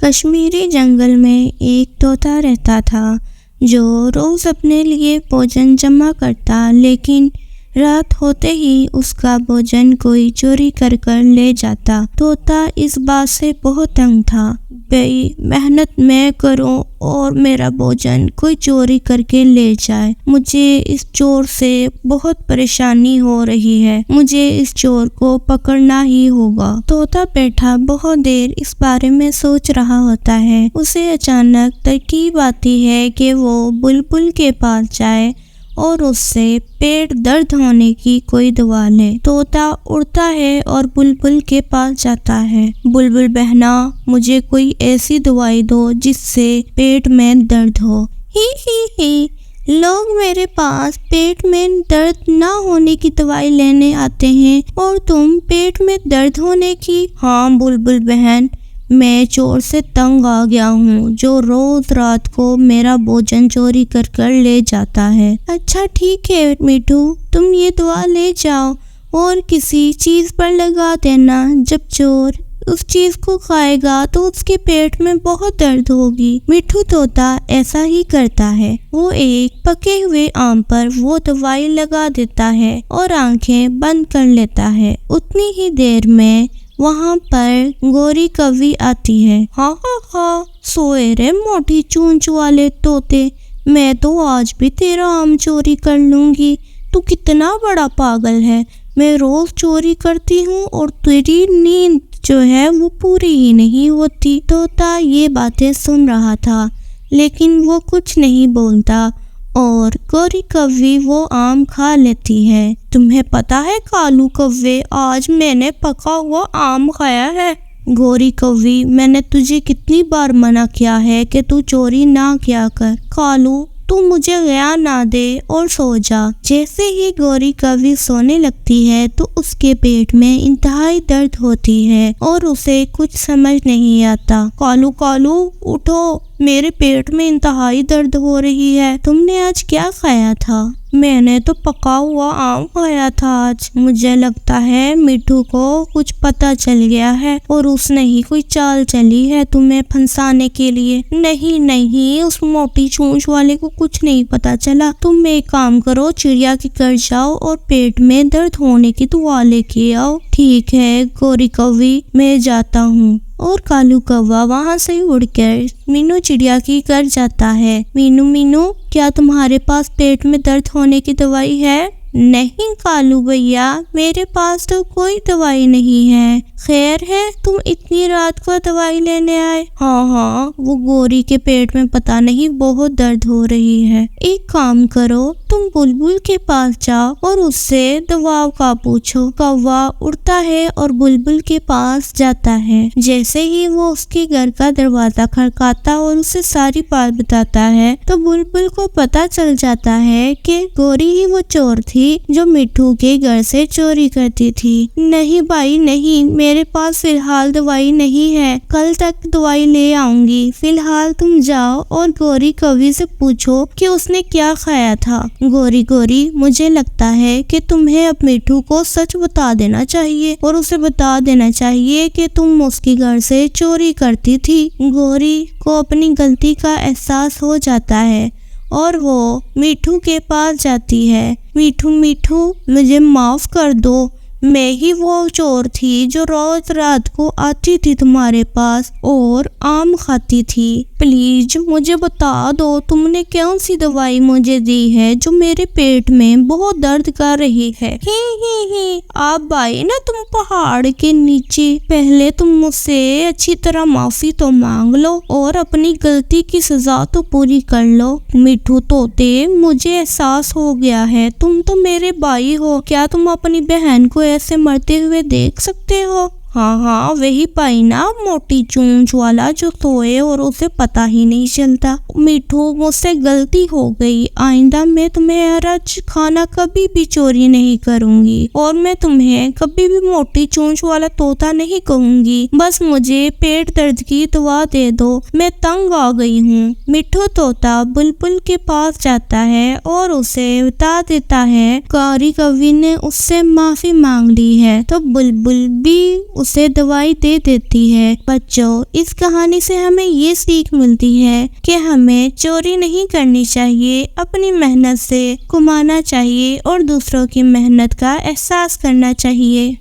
कश्मीरी जंगल में एक तोता रहता था जो रोज अपने लिए भोजन जमा करता, लेकिन रात होते ही उसका भोजन कोई चोरी कर कर ले जाता। तोता इस बात से बहुत तंग था। भाई मेहनत मैं करूं और मेरा भोजन कोई चोरी करके ले जाए। मुझे इस चोर से बहुत परेशानी हो रही है। मुझे इस चोर को पकड़ना ही होगा। तोता बैठा बहुत देर इस बारे में सोच रहा होता है। उसे अचानक तरकीब आती है कि वो बुलबुल के पास जाए और उससे पेट दर्द होने की कोई दवा ले। तोता उड़ता है और बुलबुल के पास जाता है। बुलबुल बहना, मुझे कोई ऐसी दवाई दो जिससे पेट में दर्द हो। ही लोग मेरे पास पेट में दर्द ना होने की दवाई लेने आते हैं और तुम पेट में दर्द होने की। हाँ बुलबुल बहन, मैं चोर से तंग आ गया हूँ जो रोज रात को मेरा भोजन चोरी कर कर ले जाता है। अच्छा ठीक है मिठू, तुम ये दवा ले जाओ और किसी चीज पर लगा देना। जब चोर उस चीज को खाएगा तो उसके पेट में बहुत दर्द होगी। मिठू तोता ऐसा ही करता है। वो एक पके हुए आम पर वो दवाई लगा देता है और आंखें बंद कर लेता है। उतनी ही देर में वहाँ पर गोरी कौवी आती है। हाँ, सोए रे मोटी चूंच वाले तोते, मैं तो आज भी तेरा आम चोरी कर लूंगी। तू कितना बड़ा पागल है। मैं रोज चोरी करती हूँ और तेरी नींद जो है वो पूरी ही नहीं होती। तोता ये बातें सुन रहा था लेकिन वो कुछ नहीं बोलता और गोरी कौवी वो आम खा लेती है। तुम्हें पता है कालू कौवे, आज मैंने पका हुआ आम खाया है। गोरी कौवी, मैंने तुझे कितनी बार मना किया है कि तू चोरी ना किया कर। कालू, तू मुझे गया ना दे और सो जा। जैसे ही गोरी कौवी सोने लगती है तो उसके पेट में इंतहाई दर्द होती है और उसे कुछ समझ नहीं आता। कालू कालू उठो, मेरे पेट में इंतहाई दर्द हो रही है। तुमने आज क्या खाया था? मैंने तो पका हुआ आम खाया था आज। मुझे लगता है मिठू को कुछ पता चल गया है और उसने ही कोई चाल चली है तुम्हें फंसाने के लिए। नहीं, उस मोटी चूंच वाले को कुछ नहीं पता चला। तुम एक काम करो, चिड़िया के घर जाओ और पेट में दर्द होने की दवा लेके आओ। ठीक है गोरी कौवी, मैं जाता हूँ। और कालू कौवा वहाँ से उड़कर मीनू चिड़िया के घर जाता है। मीनू, क्या तुम्हारे पास पेट में दर्द होने की दवाई है? नहीं कालू भैया, मेरे पास तो कोई दवाई नहीं है। खैर है, तुम इतनी रात को दवाई लेने आए? हाँ, वो गोरी के पेट में पता नहीं बहुत दर्द हो रही है। एक काम करो, तुम बुलबुल के पास जाओ और उससे दवा का पूछो। कौवा उड़ता है और बुलबुल के पास जाता है। जैसे ही वो उसके घर का दरवाजा खड़काता और उसे सारी बात बताता है तो बुलबुल को पता चल जाता है कि गोरी ही वो चोर थी जो मिठू के घर से चोरी करती थी। नहीं भाई नहीं, मेरे पास फिलहाल दवाई नहीं है, कल तक दवाई ले आऊंगी। फिलहाल तुम जाओ और गोरी कौवी से पूछो कि उसने क्या खाया था। गोरी, मुझे लगता है कि तुम्हें अब मिठू को सच बता देना चाहिए और उसे बता देना चाहिए कि तुम उसके घर से चोरी करती थी। गोरी को अपनी गलती का एहसास हो जाता है और वो मिठू के पास जाती है। मिठू, मुझे माफ कर दो। मैं ही वो चोर थी जो रोज रात को आती थी तुम्हारे पास और आम खाती थी। प्लीज मुझे बता दो, तुमने कौन सी दवाई मुझे दी है जो मेरे पेट में बहुत दर्द कर रही है। ही आप भाई ना, तुम पहाड़ के नीचे। पहले तुम मुझसे अच्छी तरह माफी तो मांग लो और अपनी गलती की सजा तो पूरी कर लो। मिठू तोते, मुझे एहसास हो गया है, तुम तो मेरे भाई हो। क्या तुम अपनी बहन को ऐसे मरते हुए देख सकते हो? हाँ, वही पाई ना, मोटी चूंच वाला जो सोए और उसे पता ही नहीं चलता। मिठू, मुझसे गलती हो गई। आइंदा मैं तुम्हारा खाना कभी भी चोरी नहीं करूंगी और मैं तुम्हें कभी भी मोटी चूंच वाला तोता नहीं कहूंगी। बस मुझे पेट दर्द की दवा दे दो, मैं तंग आ गई हूँ। मिठू तोता बुलबुल के पास जाता है और उसे बता देता है गोरी कौवी ने उससे माफी मांग ली है। तो बुलबुल भी उसे दवाई दे देती है। बच्चों, इस कहानी से हमें ये सीख मिलती है कि हमें चोरी नहीं करनी चाहिए, अपनी मेहनत से कमाना चाहिए और दूसरों की मेहनत का एहसास करना चाहिए।